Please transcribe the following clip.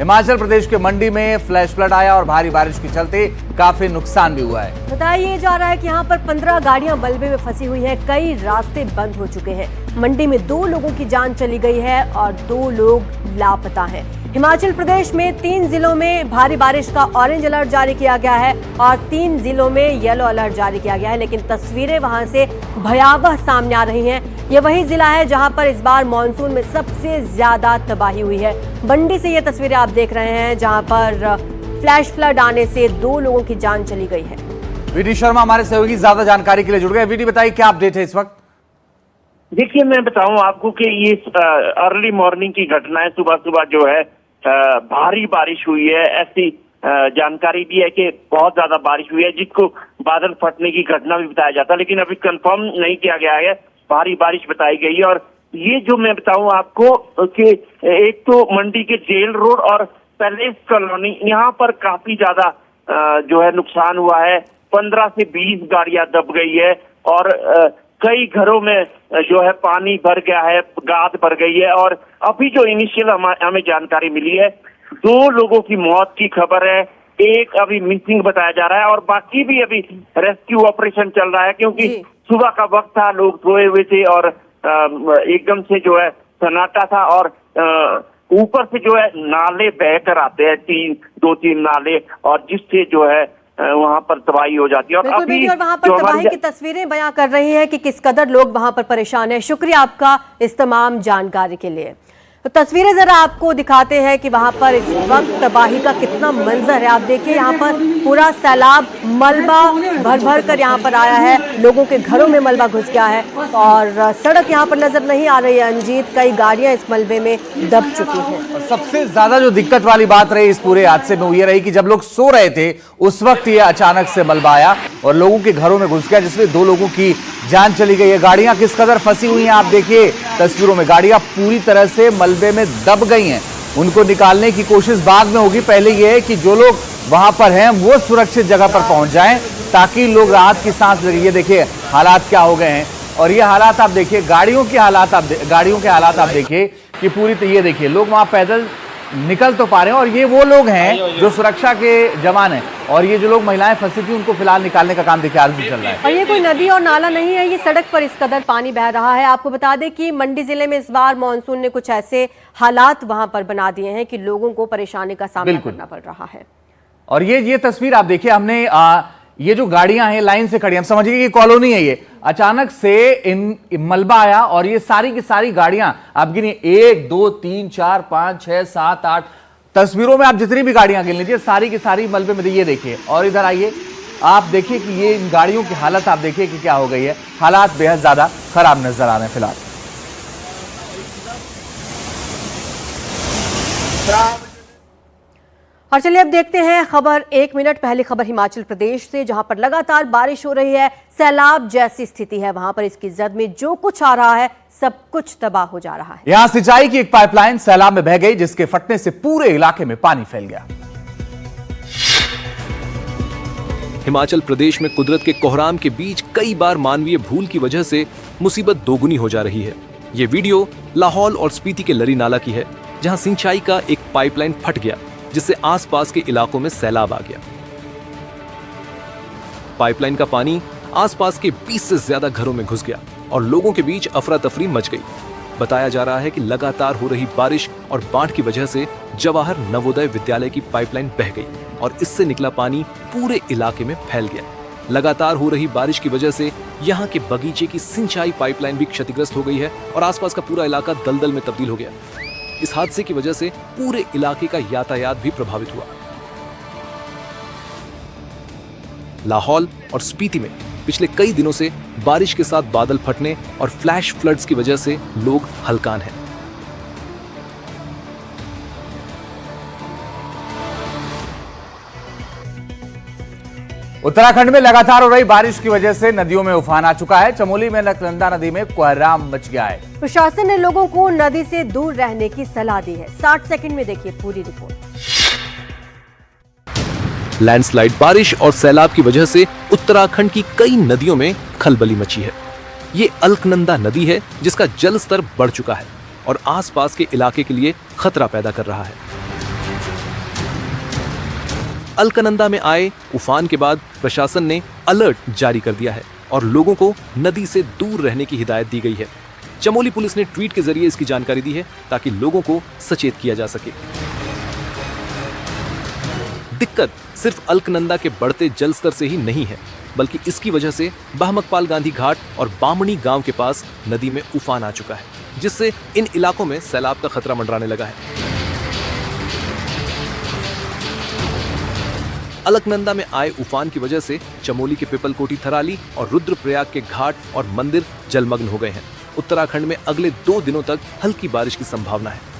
हिमाचल प्रदेश के मंडी में flash flood आया और भारी बारिश के चलते काफी नुकसान भी हुआ है। बताया जा रहा है कि यहाँ पर 15 गाड़ियां मलबे में फंसी हुई है, कई रास्ते बंद हो चुके हैं। मंडी में 2 लोगों की जान चली गई है और 2 लोग लापता हैं। हिमाचल प्रदेश में 3 जिलों में भारी बारिश का ऑरेंज अलर्ट जारी किया गया है और 3 जिलों में येलो अलर्ट जारी किया गया है, लेकिन तस्वीरें वहां से भयावह सामने आ रही हैं। ये वही जिला है जहां पर इस बार मानसून में सबसे ज्यादा तबाही हुई है। मंडी से ये तस्वीरें आप देख रहे हैं जहां पर फ्लैश फ्लड आने से 2 लोगों की जान चली गई है। वीडी शर्मा हमारे सहयोगी ज्यादा जानकारी के लिए जुड़ गए। वीडी बताइए क्या अपडेट है इस वक्त? देखिए, मैं बताऊं आपको कि ये अर्ली मॉर्निंग की घटना है। सुबह सुबह जो है भारी बारिश हुई है, ऐसी जानकारी भी है कि बहुत ज्यादा बारिश हुई है, जिसको बादल फटने की घटना भी बताया जाता है, लेकिन अभी कंफर्म नहीं किया गया है। भारी बारिश बताई गई है और ये जो मैं बताऊं आपको कि एक तो मंडी के जेल रोड और पैलेस कॉलोनी, यहाँ पर काफी ज्यादा जो है नुकसान हुआ है। 15 से 20 गाड़ियां दब गई है और कई घरों में जो है पानी भर गया है, गाद भर गई है। और अभी जो इनिशियल हमें जानकारी मिली है, 2 लोगों की मौत की खबर है, एक अभी मिसिंग बताया जा रहा है और बाकी भी अभी रेस्क्यू ऑपरेशन चल रहा है, क्योंकि सुबह का वक्त था, लोग सोए हुए थे और एकदम से जो है सन्नाटा था और ऊपर से जो है नाले बहकर आते हैं, 2-3 नाले, और जिससे जो है वहां पर तबाही हो जाती है। और अभी और वहां पर तबाही की तस्वीरें बयां कर रही हैं कि किस कदर लोग वहां पर परेशान हैं। शुक्रिया आपका इस तमाम जानकारी के लिए। तो तस्वीरें जरा आपको दिखाते हैं कि वहां पर इस वक्त तबाही का कितना मंजर है। आप देखिए यहाँ पर पूरा सैलाब मलबा भर भर कर यहाँ पर आया है, लोगों के घरों में मलबा घुस गया है और सड़क यहाँ पर नजर नहीं आ रही है अंजीत, कई गाड़ियां इस मलबे में दब चुकी हैं। सबसे ज्यादा जो दिक्कत वाली बात रही इस पूरे हादसे में वो ये रही कि जब लोग सो रहे थे उस वक्त ये अचानक से मलबा आया और लोगों के घरों में घुस गया, जिसमें 2 लोगों की जान चली गई है। गाड़ियां किस कदर फंसी हुई हैं आप देखिए तस्वीरों में, गाड़ियां पूरी तरह से मलबे में दब गई हैं। उनको निकालने की कोशिश बाद में होगी, पहले ये है कि जो लोग वहां पर हैं वो सुरक्षित जगह पर पहुंच जाएं ताकि लोग राहत की सांस ले। ये देखिए हालात क्या हो गए हैं और ये हालात आप देखिए, गाड़ियों के हालात आप देखिए कि पूरी, ये देखिए लोग वहां पैदल निकल तो पा रहे हैं और ये वो लोग हैं जो सुरक्षा के जवान हैं और ये जो लोग महिलाएं फंसी थी उनको फिलहाल निकालने का काम देखिए आगे चल रहा है। और ये कोई नदी और नाला नहीं है, ये सड़क पर इस कदर पानी बह रहा है। आपको बता दें कि मंडी जिले में इस बार मानसून ने कुछ ऐसे हालात वहां पर बना दिए हैं कि लोगों को परेशानी का सामना करना पड़ रहा है। और ये तस्वीर आप देखिए, हमने ये जो गाड़ियां हैं लाइन से खड़ी, हम समझिए कि कॉलोनी है, ये अचानक से इन मलबा आया और ये सारी की सारी गाड़ियां आप गिनिए 1 2 3 4 5 6 7 8 तस्वीरों में आप जितनी भी गाड़ियां गिन लीजिए सारी की सारी मलबे में। ये देखिए और इधर आइए, आप देखिए कि ये इन गाड़ियों की हालत आप देखिए कि क्या हो गई है। हालात बेहद ज्यादा खराब नजर आ रहे हैं फिलहाल। और चलिए अब देखते हैं खबर 1 मिनट पहली खबर हिमाचल प्रदेश से, जहां पर लगातार बारिश हो रही है, सैलाब जैसी स्थिति है वहां पर। इसकी जद में जो कुछ आ रहा है सब कुछ तबाह हो जा रहा है। यहां सिंचाई की एक पाइपलाइन सैलाब में बह गई, जिसके फटने से पूरे इलाके में पानी फैल गया। हिमाचल प्रदेश में कुदरत के कोहराम के बीच कई बार मानवीय भूल की वजह से मुसीबत दोगुनी हो जा रही है। ये वीडियो लाहौल और स्पीति के लरी नाला की है, जहां सिंचाई का एक पाइपलाइन फट गया, जिससे आसपास के इलाकों में सैलाब आ गया। पाइपलाइन का पानी आसपास के 20 से ज्यादा घरों में घुस गया और लोगों के बीच अफरा तफरी मच गई। बताया जा रहा है कि लगातार हो रही बारिश और बाढ़ की वजह से जवाहर नवोदय विद्यालय की पाइपलाइन बह गई और इससे निकला पानी पूरे इलाके में फैल गया। लगातार हो रही बारिश की वजह से यहाँ के बगीचे की सिंचाई पाइपलाइन भी क्षतिग्रस्त हो गई है और आसपास का पूरा इलाका दलदल में तब्दील हो गया। इस हादसे की वजह से पूरे इलाके का यातायात भी प्रभावित हुआ। लाहौल और स्पीति में पिछले कई दिनों से बारिश के साथ बादल फटने और फ्लैश फ्लड्स की वजह से लोग हलकान हैं। उत्तराखंड में लगातार हो रही बारिश की वजह से नदियों में उफान आ चुका है। चमोली में अलकनंदा नदी में कोहराम मच गया है। प्रशासन ने लोगों को नदी से दूर रहने की सलाह दी है। 60 सेकंड में देखिए पूरी रिपोर्ट। लैंडस्लाइड बारिश और सैलाब की वजह से उत्तराखंड की कई नदियों में खलबली मची है। ये अलकनंदा नदी है जिसका जल स्तर बढ़ चुका है और आसपास के इलाके के लिए खतरा पैदा कर रहा है। अलकनंदा में आए उफान के बाद प्रशासन ने अलर्ट जारी कर दिया है और लोगों को नदी से दूर रहने की हिदायत दी गई है। चमोली पुलिस ने ट्वीट के जरिए इसकी जानकारी दी है ताकि लोगों को सचेत किया जा सके। दिक्कत सिर्फ अलकनंदा के बढ़ते जल स्तर से ही नहीं है, बल्कि इसकी वजह से बहमकपाल गांधी घाट और बामणी गांव के पास नदी में उफान आ चुका है, जिससे इन इलाकों में सैलाब का खतरा मंडराने लगा है। अलकनंदा में आए उफान की वजह से चमोली के पिपलकोटी थराली और रुद्रप्रयाग के घाट और मंदिर जलमग्न हो गए हैं। उत्तराखंड में अगले 2 दिनों तक हल्की बारिश की संभावना है।